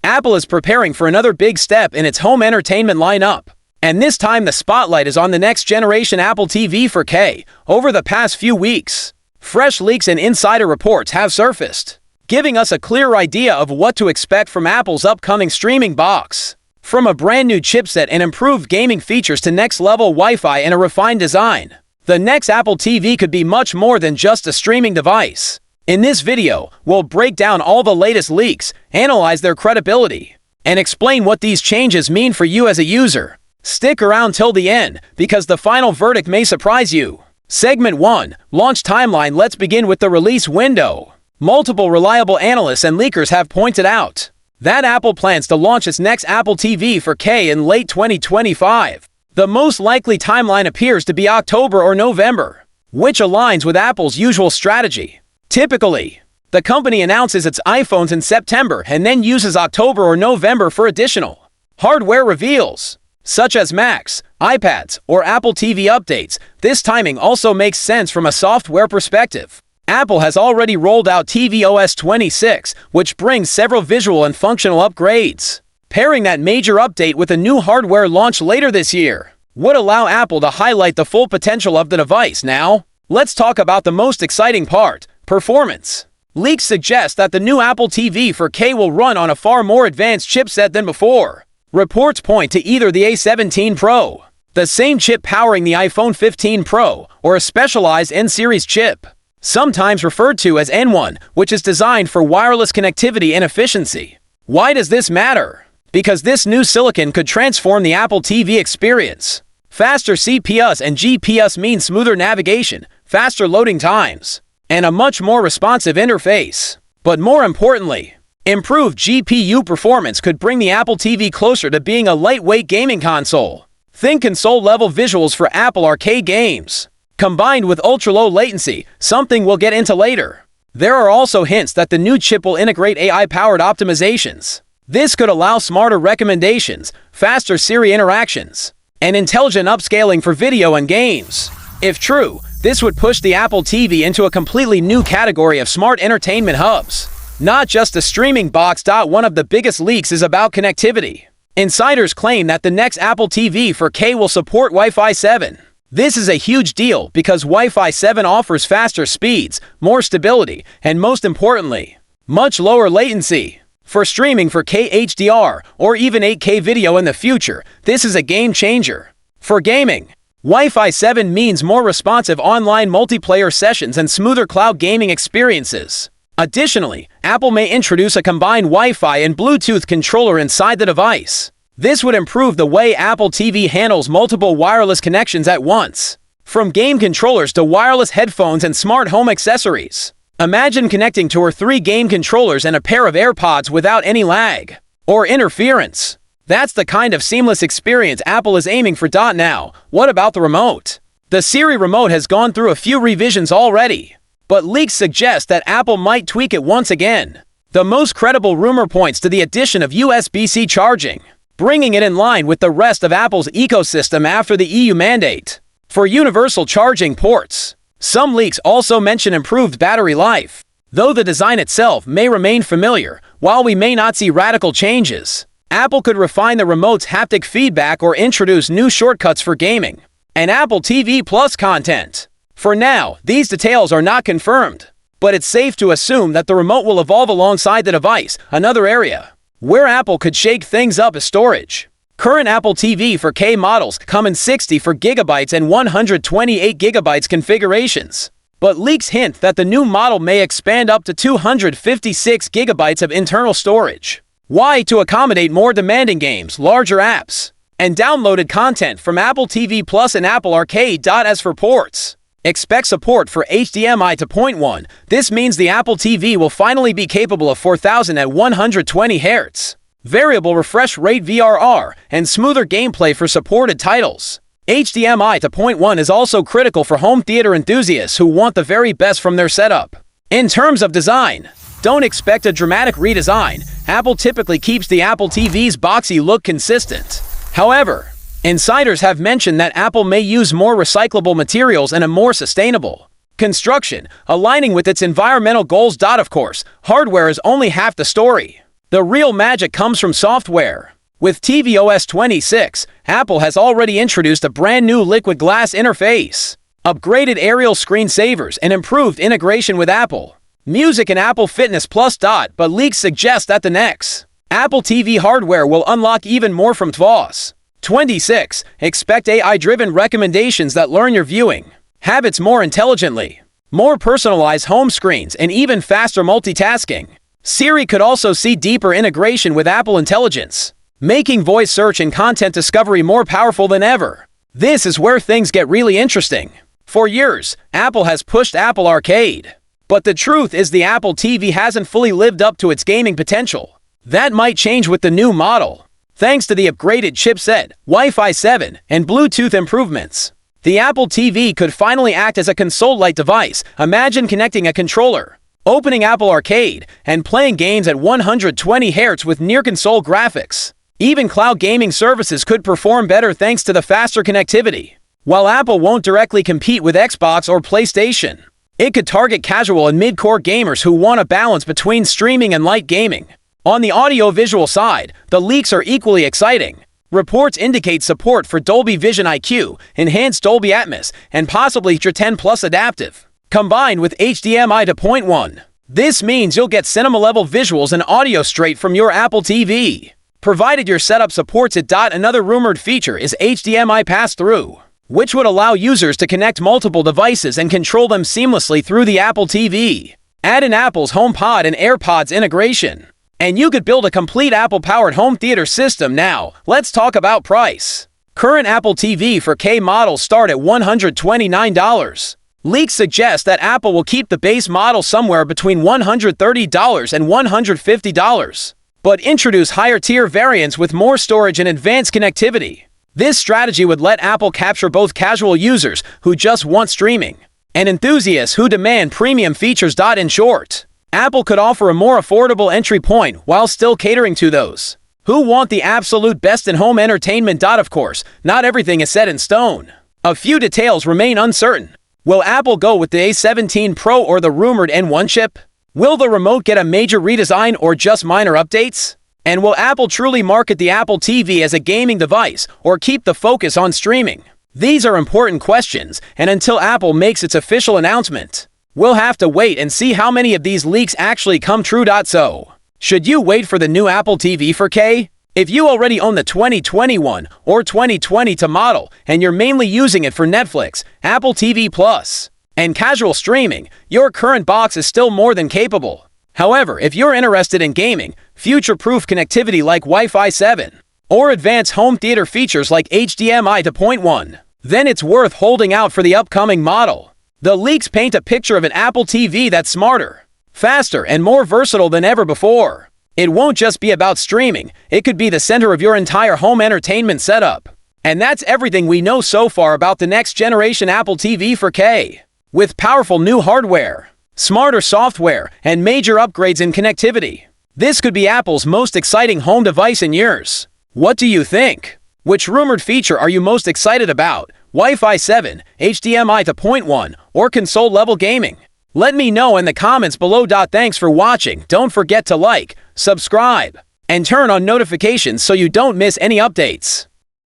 Apple is preparing for another big step in its home entertainment lineup. And this time the spotlight is on the next generation Apple TV 4K. Over the past few weeks, fresh leaks and insider reports have surfaced, giving us a clear idea of what to expect from Apple's upcoming streaming box. From a brand new chipset and improved gaming features to next-level Wi-Fi and a refined design, the next Apple TV could be much more than just a streaming device. In this video, we'll break down all the latest leaks, analyze their credibility, and explain what these changes mean for you as a user. Stick around till the end, because the final verdict may surprise you. Segment 1, Launch Timeline. Let's begin with the release window. Multiple reliable analysts and leakers have pointed out that Apple plans to launch its next Apple TV 4K in late 2025. The most likely timeline appears to be October or November, which aligns with Apple's usual strategy. Typically, the company announces its iPhones in September and then uses October or November for additional hardware reveals, such as Macs, iPads, or Apple TV updates. This timing also makes sense from a software perspective. Apple has already rolled out tvOS 26, which brings several visual and functional upgrades. Pairing that major update with a new hardware launch later this year would allow Apple to highlight the full potential of the device. Now, let's talk about the most exciting part: performance. Leaks suggest that the new Apple TV 4K will run on a far more advanced chipset than before. Reports point to either the A17 Pro, the same chip powering the iPhone 15 Pro, or a specialized N-series chip, sometimes referred to as N1, which is designed for wireless connectivity and efficiency. Why does this matter? Because this new silicon could transform the Apple TV experience. Faster CPUs and GPUs mean smoother navigation, faster loading times, and a much more responsive interface. But more importantly, improved GPU performance could bring the Apple TV closer to being a lightweight gaming console. Think console-level visuals for Apple Arcade games, combined with ultra-low latency, something we'll get into later. There are also hints that the new chip will integrate AI-powered optimizations. This could allow smarter recommendations, faster Siri interactions, and intelligent upscaling for video and games. If true, this would push the Apple TV into a completely new category of smart entertainment hubs, not just a streaming box. One of the biggest leaks is about connectivity. Insiders claim that the next Apple TV 4K will support Wi-Fi 7. This is a huge deal because Wi-Fi 7 offers faster speeds, more stability, and most importantly, much lower latency. For streaming 4K HDR or even 8K video in the future, this is a game changer. For gaming, Wi-Fi 7 means more responsive online multiplayer sessions and smoother cloud gaming experiences. Additionally, Apple may introduce a combined Wi-Fi and Bluetooth controller inside the device. This would improve the way Apple TV handles multiple wireless connections at once, from game controllers to wireless headphones and smart home accessories. Imagine connecting 2 or 3 game controllers and a pair of AirPods without any lag or interference. That's the kind of seamless experience Apple is aiming for. Now, what about the remote? The Siri remote has gone through a few revisions already, but leaks suggest that Apple might tweak it once again. The most credible rumor points to the addition of USB-C charging, bringing it in line with the rest of Apple's ecosystem after the EU mandate for universal charging ports. Some leaks also mention improved battery life, though the design itself may remain familiar. While we may not see radical changes, Apple could refine the remote's haptic feedback or introduce new shortcuts for gaming and Apple TV Plus content. For now, these details are not confirmed, but it's safe to assume that the remote will evolve alongside the device. Another area where Apple could shake things up is storage. Current Apple TV 4K models come in 64GB and 128GB configurations, but leaks hint that the new model may expand up to 256GB of internal storage. Why? To accommodate more demanding games, larger apps, and downloaded content from Apple TV Plus and Apple Arcade. As for ports, expect support for HDMI 2.1. This means the Apple TV will finally be capable of 4000 at 120Hz, variable refresh rate VRR, and smoother gameplay for supported titles. HDMI 2.1 is also critical for home theater enthusiasts who want the very best from their setup. In terms of design, don't expect a dramatic redesign. Apple typically keeps the Apple TV's boxy look consistent. However, insiders have mentioned that Apple may use more recyclable materials and a more sustainable construction, aligning with its environmental goals. Of course, hardware is only half the story. The real magic comes from software. With tvOS 26, Apple has already introduced a brand new liquid glass interface, upgraded aerial screensavers, and improved integration with Apple Music and Apple Fitness Plus. But leaks suggest that the next Apple TV hardware will unlock even more from tvOS 26. Expect AI-driven recommendations that learn your viewing habits more intelligently, more personalized home screens, and even faster multitasking. Siri could also see deeper integration with Apple Intelligence, making voice search and content discovery more powerful than ever. This is where things get really interesting. For years, Apple has pushed Apple Arcade. But the truth is the Apple TV hasn't fully lived up to its gaming potential. That might change with the new model. Thanks to the upgraded chipset, Wi-Fi 7, and Bluetooth improvements, the Apple TV could finally act as a console-lite device. Imagine connecting a controller, opening Apple Arcade, and playing games at 120 Hz with near-console graphics. Even cloud gaming services could perform better thanks to the faster connectivity. While Apple won't directly compete with Xbox or PlayStation, it could target casual and mid-core gamers who want a balance between streaming and light gaming. On the audio-visual side, the leaks are equally exciting. Reports indicate support for Dolby Vision IQ, enhanced Dolby Atmos, and possibly HDR10 Plus adaptive, combined with HDMI 2.1. This means you'll get cinema-level visuals and audio straight from your Apple TV, provided your setup supports it. Another rumored feature is HDMI pass-through, which would allow users to connect multiple devices and control them seamlessly through the Apple TV. Add in Apple's HomePod and AirPods integration, and you could build a complete Apple-powered home theater system. Now, let's talk about price. Current Apple TV 4K models start at $129. Leaks suggest that Apple will keep the base model somewhere between $130 and $150, but introduce higher-tier variants with more storage and advanced connectivity. This strategy would let Apple capture both casual users who just want streaming and enthusiasts who demand premium features. In short, Apple could offer a more affordable entry point while still catering to those who want the absolute best in home entertainment. Of course, not everything is set in stone. A few details remain uncertain. Will Apple go with the A17 Pro or the rumored N1 chip? Will the remote get a major redesign or just minor updates? And will Apple truly market the Apple TV as a gaming device or keep the focus on streaming? These are important questions, and until Apple makes its official announcement, we'll have to wait and see how many of these leaks actually come true. So, should you wait for the new Apple TV 4K? If you already own the 2021 or 2022 model and you're mainly using it for Netflix, Apple TV Plus, and casual streaming, your current box is still more than capable. However, if you're interested in gaming, future-proof connectivity like Wi-Fi 7, or advanced home theater features like HDMI 2.1, then it's worth holding out for the upcoming model. The leaks paint a picture of an Apple TV that's smarter, faster, and more versatile than ever before. It won't just be about streaming, it could be the center of your entire home entertainment setup. And that's everything we know so far about the next generation Apple TV 4K. With powerful new hardware, smarter software, and major upgrades in connectivity, this could be Apple's most exciting home device in years. What do you think? Which rumored feature are you most excited about? Wi-Fi 7, HDMI 2.1, or console-level gaming? Let me know in the comments below. Thanks for watching. Don't forget to like, subscribe, and turn on notifications so you don't miss any updates.